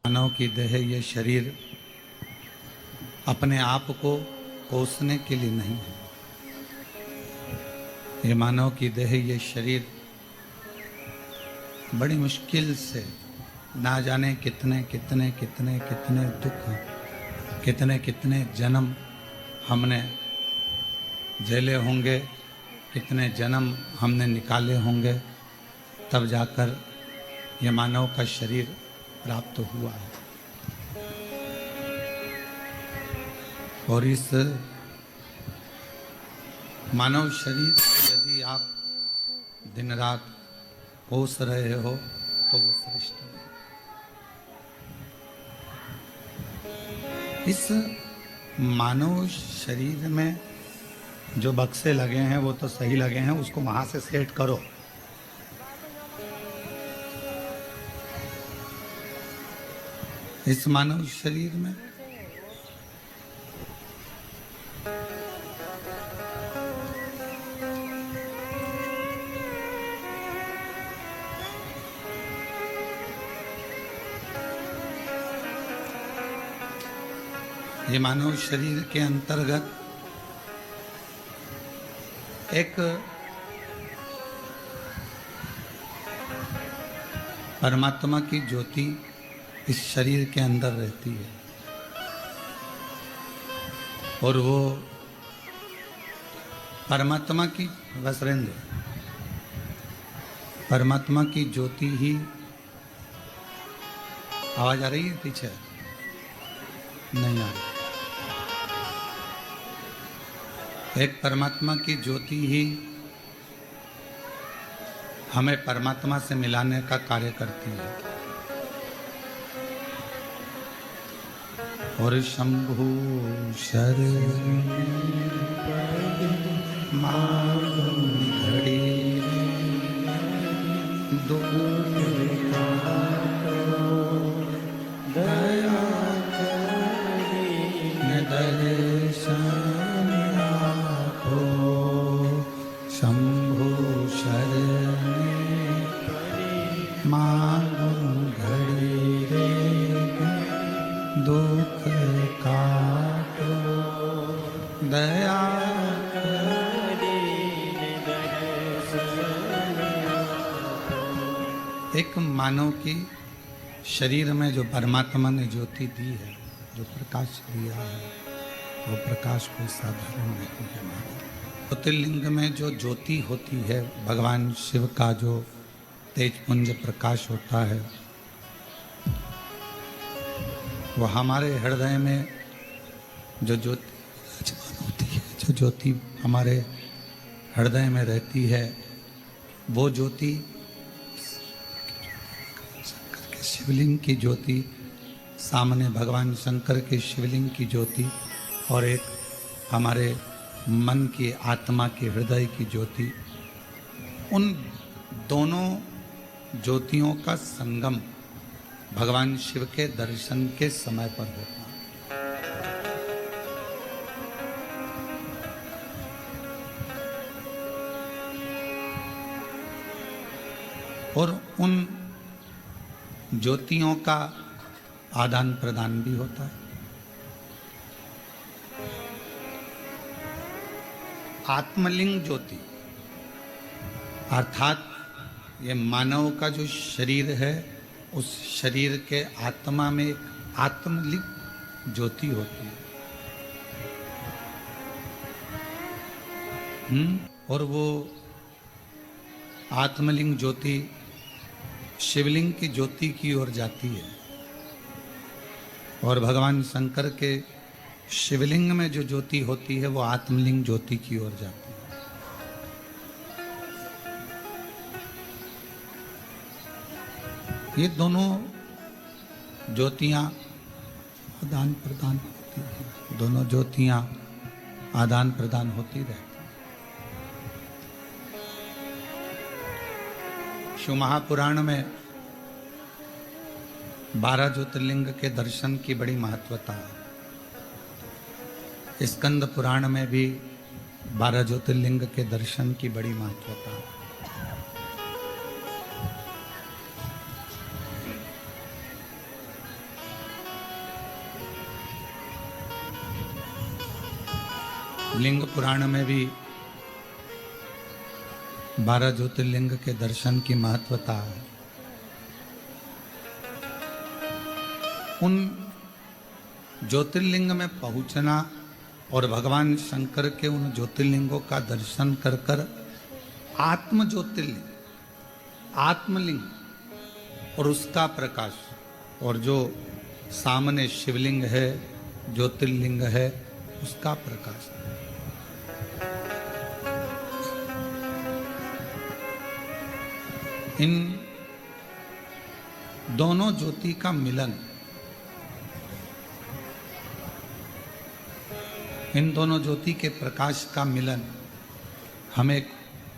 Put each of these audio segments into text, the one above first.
मानव की देह ये शरीर अपने आप को कोसने के लिए नहीं है। ये मानव की देह ये शरीर बड़ी मुश्किल से ना जाने कितने कितने कितने कितने दुख, कितने कितने जन्म हमने झेले होंगे, कितने जन्म हमने निकाले होंगे, तब जाकर ये मानव का शरीर प्राप्त हुआ है। और इस मानव शरीर को यदि आप दिन रात कोस रहे हो तो वो श्रेष्ठ है। इस मानव शरीर में जो बक्से लगे हैं वो तो सही लगे हैं, उसको वहां से सेट करो। इस मानव शरीर में ये मानव शरीर के अंतर्गत एक परमात्मा की ज्योति इस शरीर के अंदर रहती है और वो परमात्मा की वसरेंद्र परमात्मा की ज्योति ही। आवाज आ रही है पीछे? नहीं आ रही। एक परमात्मा की ज्योति ही हमें परमात्मा से मिलाने का कार्य करती है। और शंभु शरण घड़ी दया दर्शन आपो शंभु शरण मांगो घड़ी रे दुख काटो दया एक मानव की शरीर में जो परमात्मा ने ज्योति दी है, जो प्रकाश दिया है, वो प्रकाश कोई साधारण नहीं है। ज्योतिर्लिंग में जो ज्योति होती है, भगवान शिव का जो तेजपुंज प्रकाश होता है, वो हमारे हृदय में जो ज्योति होती है, जो ज्योति हमारे हृदय में रहती है, वो ज्योति शिवलिंग की ज्योति, सामने भगवान शंकर के शिवलिंग की ज्योति और एक हमारे मन की आत्मा के हृदय की ज्योति, उन दोनों ज्योतियों का संगम भगवान शिव के दर्शन के समय पर होता है। और उन ज्योतियों का आदान प्रदान भी होता है। आत्मलिंग ज्योति अर्थात ये मानव का जो शरीर है, उस शरीर के आत्मा में एक आत्मलिंग ज्योति होती है। और वो आत्मलिंग ज्योति शिवलिंग की ज्योति की ओर जाती है और भगवान शंकर के शिवलिंग में जो ज्योति होती है वो आत्मलिंग ज्योति की ओर जाती है। ये दोनों ज्योतियां आदान प्रदान होती हैं, दोनों ज्योतियां आदान प्रदान होती रहती हैं। शिव महापुराण में 12 ज्योतिर्लिंग के दर्शन की बड़ी महत्वता है। स्कंद पुराण में भी 12 ज्योतिर्लिंग के दर्शन की बड़ी महत्वता है। लिंग पुराण में भी 12 ज्योतिर्लिंग के दर्शन की महत्वता है। उन ज्योतिर्लिंग में पहुंचना और भगवान शंकर के उन ज्योतिर्लिंगों का दर्शन कर कर आत्म ज्योतिर्लिंग, आत्मलिंग और उसका प्रकाश, और जो सामने शिवलिंग है, ज्योतिर्लिंग है, उसका प्रकाश। इन दोनों ज्योति का मिलन, इन दोनों ज्योति के प्रकाश का मिलन हमें एक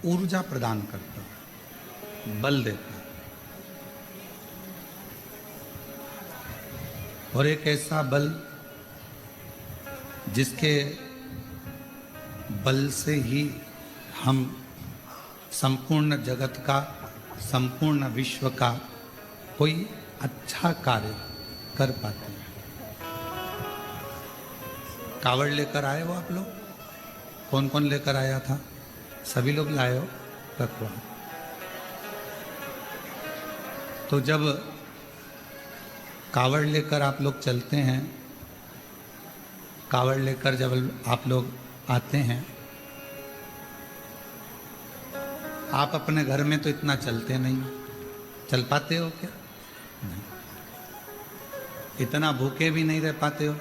ऊर्जा प्रदान करता है, बल देता है, और एक ऐसा बल जिसके बल से ही हम संपूर्ण जगत का, संपूर्ण विश्व का कोई अच्छा कार्य कर पाते हैं। कावड़ लेकर आए हो आप लोग? कौन कौन लेकर आया था? सभी लोग लाए हो? रखो। तो जब कावड़ लेकर आप लोग चलते हैं, कावड़ लेकर जब आप लोग आते हैं, आप अपने घर में तो इतना चलते नहीं, चल पाते हो क्या? नहीं। इतना भूखे भी नहीं रह पाते हो।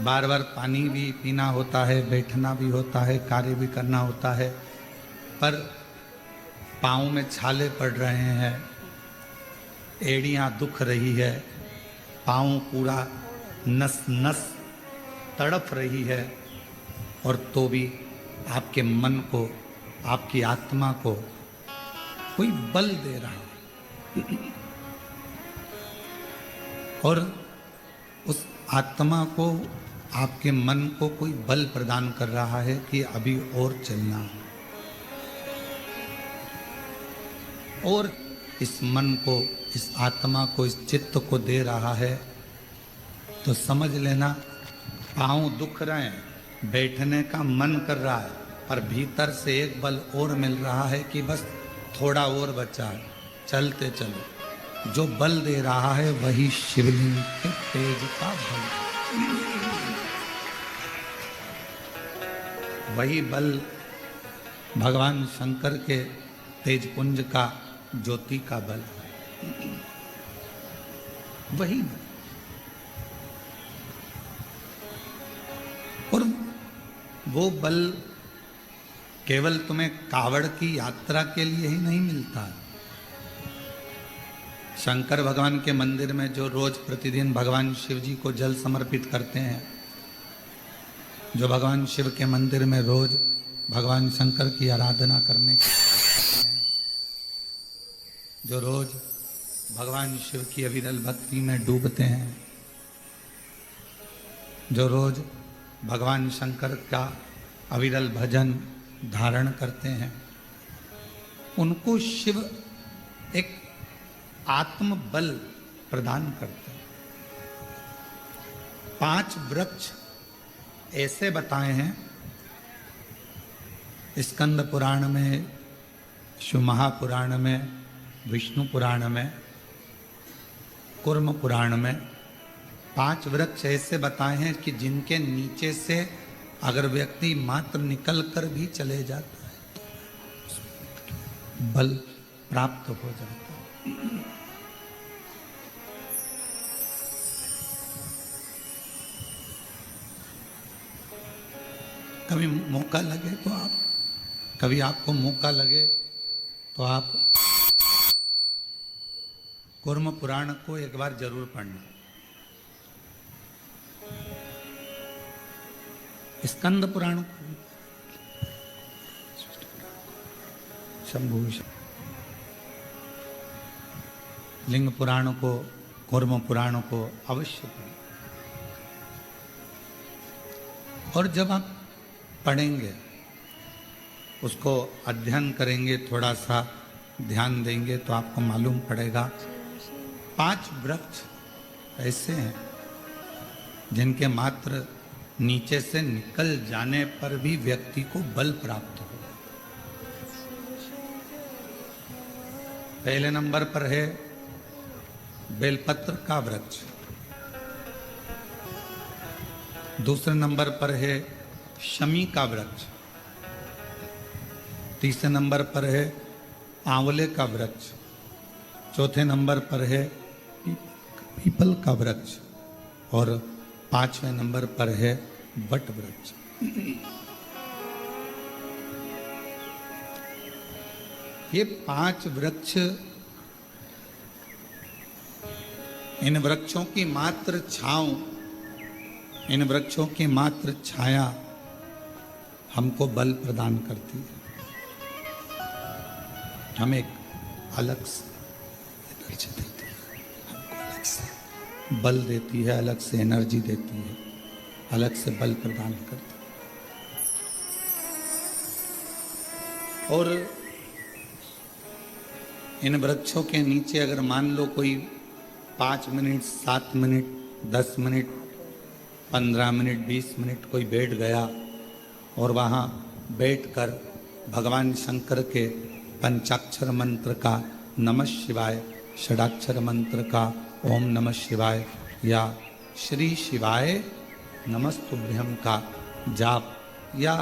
बार बार पानी भी पीना होता है, बैठना भी होता है, कार्य भी करना होता है, पर पाँव में छाले पड़ रहे हैं, एड़ियाँ दुख रही है, पाँव पूरा नस नस तड़प रही है, और तो भी आपके मन को, आपकी आत्मा को कोई बल दे रहा है, और उस आत्मा को, आपके मन को कोई बल प्रदान कर रहा है कि अभी और चलना है। और इस मन को, इस आत्मा को, इस चित्त को दे रहा है, तो समझ लेना पाँव दुख रहे हैं, बैठने का मन कर रहा है, पर भीतर से एक बल और मिल रहा है कि बस थोड़ा और बचा है, चलते चलो। जो बल दे रहा है वही शिवलिंग के तेज का बल, वही बल भगवान शंकर के तेज पुंज का, ज्योति का बल, वही बल। और वो बल केवल तुम्हें कावड़ की यात्रा के लिए ही नहीं मिलता है। शंकर भगवान के मंदिर में जो रोज प्रतिदिन भगवान शिव जी को जल समर्पित करते हैं, जो भगवान शिव के मंदिर में रोज भगवान शंकर की आराधना करने के हैं, जो रोज भगवान शिव की अविरल भक्ति में डूबते हैं, जो रोज भगवान शंकर का अविरल भजन धारण करते हैं, उनको शिव एक आत्म बल प्रदान करते हैं। 5 वृक्ष ऐसे बताए हैं स्कंद पुराण में, शिव महापुराण में, विष्णु पुराण में, कूर्म पुराण में 5 वृक्ष ऐसे बताए हैं कि जिनके नीचे से अगर व्यक्ति मात्र निकल कर भी चले जाता है तो बल प्राप्त हो जाता है। कभी मौका लगे तो आप, कभी आपको मौका लगे तो आप कूर्म पुराण को एक बार जरूर पढ़ना। स्कंद पुराण को, शंभु लिंग पुराण को, कूर्म पुराण को अवश्य पढ़ें। और जब आप पढ़ेंगे, उसको अध्ययन करेंगे, थोड़ा सा ध्यान देंगे, तो आपको मालूम पड़ेगा 5 वृक्ष ऐसे हैं जिनके मात्र नीचे से निकल जाने पर भी व्यक्ति को बल प्राप्त हो। पहले नंबर पर है बेलपत्र का वृक्ष, दूसरे नंबर पर है शमी का वृक्ष, तीसरे नंबर पर है आंवले का वृक्ष, चौथे नंबर पर है पीपल का वृक्ष और पांचवें नंबर पर है वट वृक्ष। ये 5 वृक्ष, इन वृक्षों की मात्र छांव, इन वृक्षों की मात्र छाया हमको बल प्रदान करती है, हमें एक अलग से एनर्जी देती है, हमको अलग से बल देती है, अलग से एनर्जी देती है, अलग से बल प्रदान करती है। और इन वृक्षों के नीचे अगर मान लो कोई 5 minute, 7 minute, 10 minute, 15 minute, 20 minute कोई बैठ गया और वहाँ बैठकर भगवान शंकर के पंचाक्षर मंत्र का नमः शिवाय, षडाक्षर मंत्र का ओम नमः शिवाय या श्री शिवाय नमस्तुभ्यम का जाप या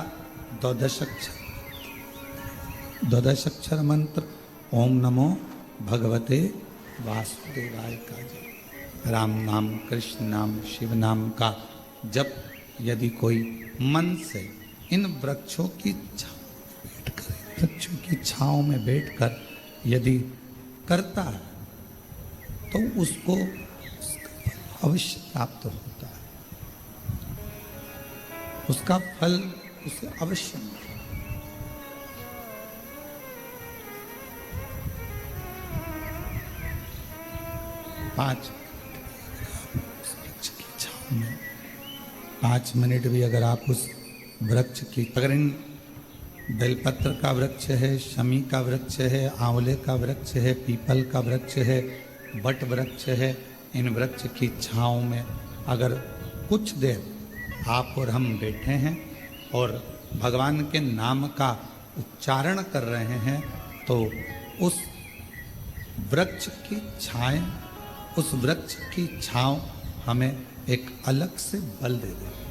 द्वादशाक्षर मंत्र ओम नमो भगवते वासुदेवाय का जप, राम नाम, कृष्ण नाम, शिव नाम का जप यदि कोई मन से इन वृक्षों की वृक्षों की छांव में बैठकर यदि करता है तो उसको अवश्य प्राप्त होता है, उसका फल उसे अवश्य मिलता है। पाँच वृक्ष की छांव में 5 मिनट भी अगर आप उस वृक्ष की, अगर इन बेलपत्र का वृक्ष है, शमी का वृक्ष है, आंवले का वृक्ष है, पीपल का वृक्ष है, वट वृक्ष है, इन वृक्ष की छांव में अगर कुछ देर आप और हम बैठे हैं और भगवान के नाम का उच्चारण कर रहे हैं तो उस वृक्ष की छाएं, उस वृक्ष की छांव हमें एक अलग से बल दे देगी,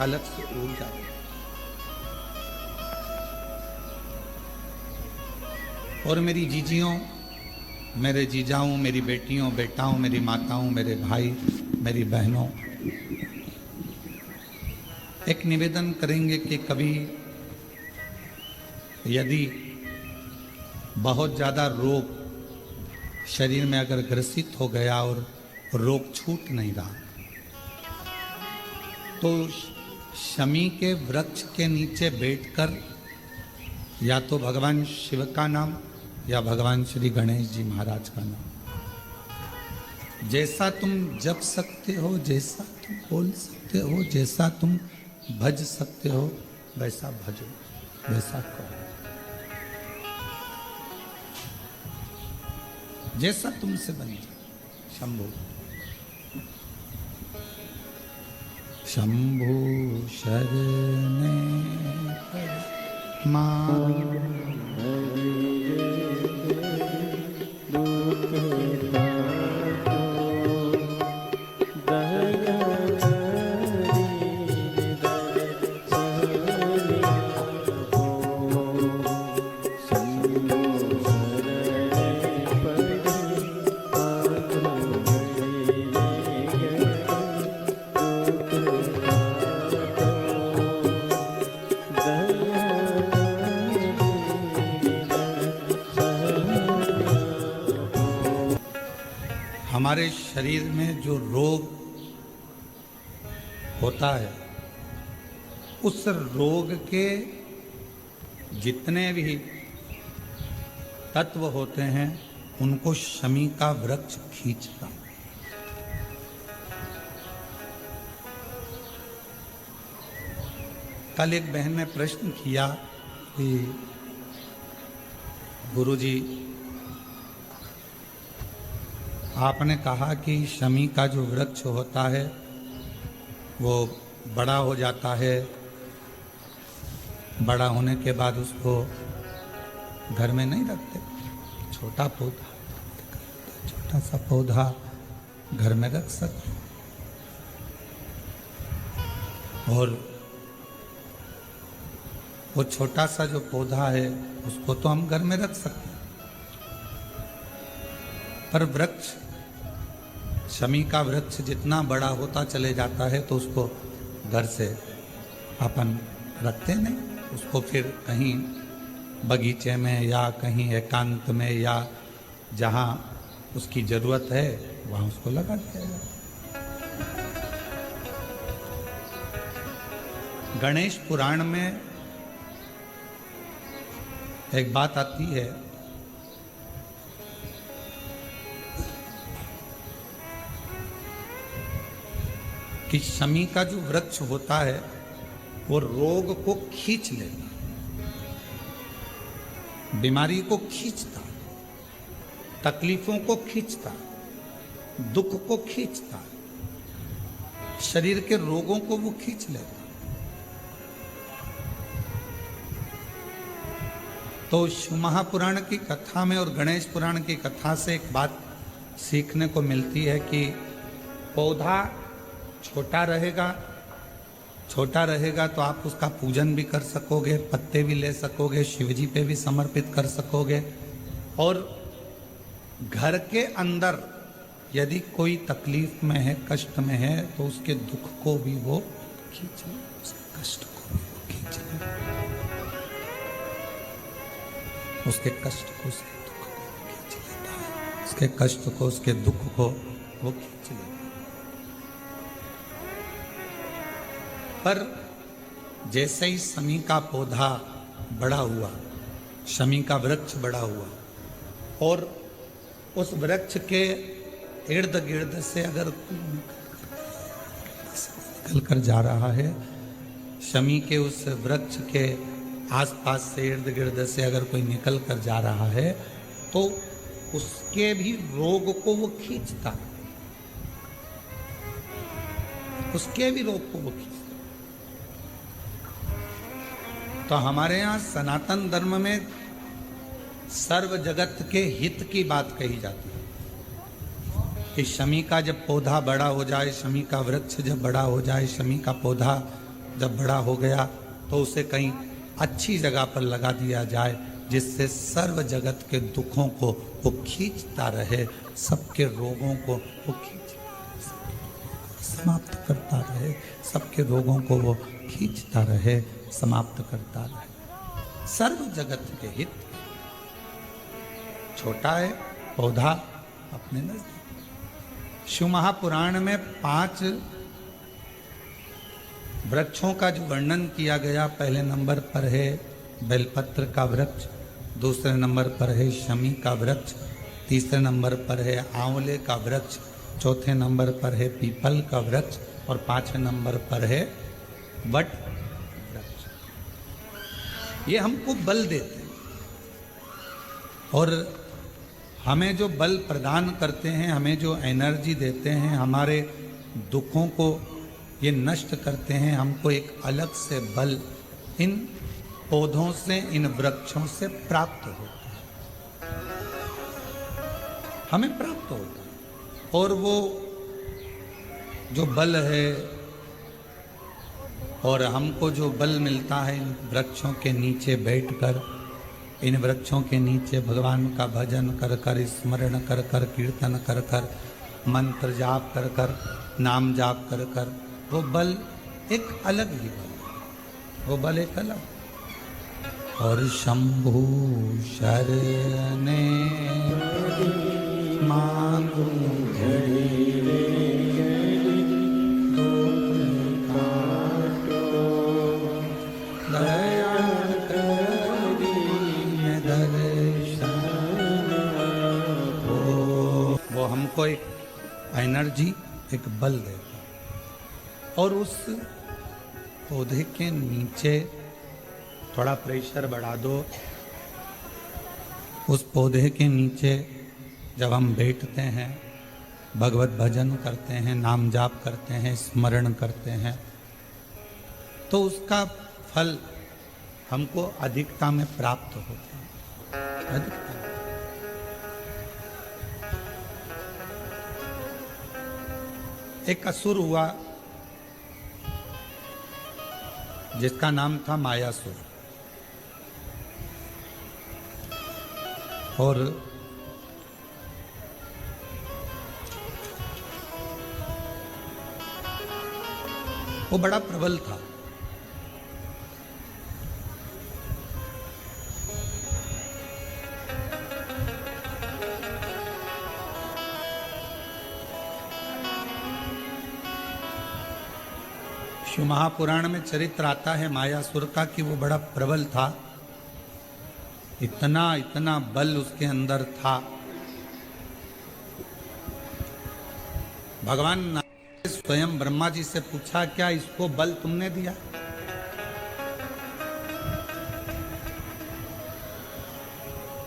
अलग से ऊर्जा दे। और मेरी जीजियों, मेरे जीजाओं, मेरी बेटियों, बेटाओं, मेरी माताओं, मेरे भाई, मेरी बहनों, एक निवेदन करेंगे कि कभी यदि बहुत ज़्यादा रोग शरीर में अगर ग्रसित हो गया और रोग छूट नहीं रहा तो शमी के वृक्ष के नीचे बैठकर या तो भगवान शिव का नाम या भगवान श्री गणेश जी महाराज का नाम, जैसा तुम जप सकते हो, जैसा तुम बोल सकते हो, जैसा तुम भज सकते हो वैसा भजो, वैसा करो, जैसा तुमसे बन जाए। शंभु शंभु शरणे मां हमारे शरीर में जो रोग होता है उस रोग के जितने भी तत्व होते हैं उनको शमी का वृक्ष खींचता। कल एक बहन ने प्रश्न किया कि गुरुजी आपने कहा कि शमी का जो वृक्ष होता है वो बड़ा हो जाता है, बड़ा होने के बाद उसको घर में नहीं रखते, छोटा पौधा, छोटा सा पौधा घर में रख सकते, और वो छोटा सा जो पौधा है उसको तो हम घर में रख सकते हैं, पर वृक्ष, शमी का वृक्ष जितना बड़ा होता चले जाता है तो उसको घर से अपन रखते नहीं, उसको फिर कहीं बगीचे में या कहीं एकांत में या जहाँ उसकी ज़रूरत है वहाँ उसको लगा दिया जाता है। गणेश पुराण में एक बात आती है कि शमी का जो वृक्ष होता है वो रोग को खींच लेता, बीमारी को खींचता, तकलीफों को खींचता, दुख को खींचता, शरीर के रोगों को वो खींच लेता। तो शिव महापुराण की कथा में और गणेश पुराण की कथा से एक बात सीखने को मिलती है कि पौधा छोटा रहेगा तो आप उसका पूजन भी कर सकोगे, पत्ते भी ले सकोगे, शिवजी पे भी समर्पित कर सकोगे, और घर के अंदर यदि कोई तकलीफ में है, कष्ट में है, तो उसके दुख को भी वो खींच ले, उसके कष्ट को भी वो खींच ले, उसके कष्ट को, उसके दुख को खींच लेता है, उसके कष्ट को, उसके दुख को वो खींच लेता है। पर जैसे ही शमी का पौधा बड़ा हुआ, शमी का वृक्ष बड़ा हुआ, और उस वृक्ष के इर्द गिर्द से अगर निकल कर जा रहा है, शमी के उस वृक्ष के आसपास से, इर्द गिर्द से अगर कोई निकल कर जा रहा है तो उसके भी रोग को वो खींचता, उसके भी रोग को वो खींचता। तो हमारे यहाँ सनातन धर्म में सर्व जगत के हित की बात कही जाती है कि शमी का जब पौधा बड़ा हो जाए, शमी का वृक्ष जब बड़ा हो जाए, शमी का पौधा जब बड़ा हो गया तो उसे कहीं अच्छी जगह पर लगा दिया जाए, जिससे सर्व जगत के दुखों को वो खींचता रहे, सबके रोगों को वो समाप्त करता रहे, सबके रोगों को वो खींचता रहे, समाप्त करता रहे। सर्व जगत के हित, छोटा है पौधा अपने नजदीक। शिव महापुराण में 5 वृक्षों का जो वर्णन किया गया, पहले नंबर पर है बेलपत्र का वृक्ष, दूसरे नंबर पर है शमी का वृक्ष, तीसरे नंबर पर है आंवले का वृक्ष, चौथे नंबर पर है पीपल का वृक्ष, और 5वें नंबर पर है वट वृक्ष। ये हमको बल देते हैं और हमें जो बल प्रदान करते हैं, हमें जो एनर्जी देते हैं, हमारे दुखों को ये नष्ट करते हैं। हमको एक अलग से बल इन पौधों से, इन वृक्षों से प्राप्त होता है, हमें प्राप्त होता है। और वो जो बल है, और हमको जो बल मिलता है इन वृक्षों के नीचे बैठकर, इन वृक्षों के नीचे भगवान का भजन कर कर, स्मरण कर कर, कीर्तन कर कर, मंत्र जाप कर कर, नाम जाप कर कर, वो बल एक अलग ही बल है, वो बल एक अलग। और शंभु शरणे मांगू वो हमको एक एनर्जी, एक बल देता। और उस पौधे के नीचे थोड़ा प्रेशर बढ़ा दो, उस पौधे के नीचे जब हम बैठते हैं, भगवत भजन करते हैं, नाम जाप करते हैं, स्मरण करते हैं, तो उसका फल हमको अधिकता में प्राप्त होता है। अधिकता में। एक असुर हुआ जिसका नाम था मायासुर, और वो बड़ा प्रबल था। शिव महापुराण में चरित्र आता है मायासुर का कि वो बड़ा प्रबल था, इतना इतना बल उसके अंदर था। भगवान ने स्वयं ब्रह्मा जी से पूछा, क्या इसको बल तुमने दिया?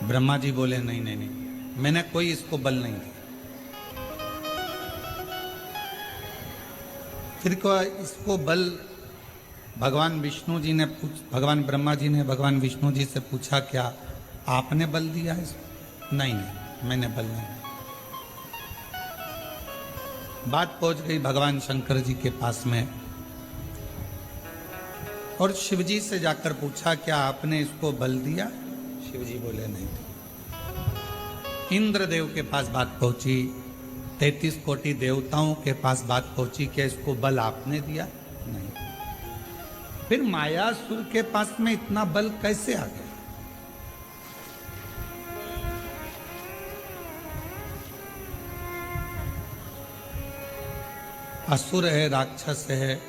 ब्रह्मा जी बोले, नहीं नहीं नहीं, मैंने कोई इसको बल नहीं दिया। फिर को इसको बल भगवान विष्णु जी ने भगवान ब्रह्मा जी ने भगवान विष्णु जी से पूछा, क्या आपने बल दिया इसको? नहीं नहीं, मैंने बल नहीं दिया। बात पहुंच गई भगवान शंकर जी के पास में, और शिव जी से जाकर पूछा, क्या आपने इसको बल दिया? शिव जी बोले, नहीं दिया। इंद्रदेव के पास बात पहुंची, 33 कोटि देवताओं के पास बात पहुंची, क्या इसको बल आपने दिया? नहीं। फिर मायासुर के पास में इतना बल कैसे आ गया? असुर है, राक्षस है,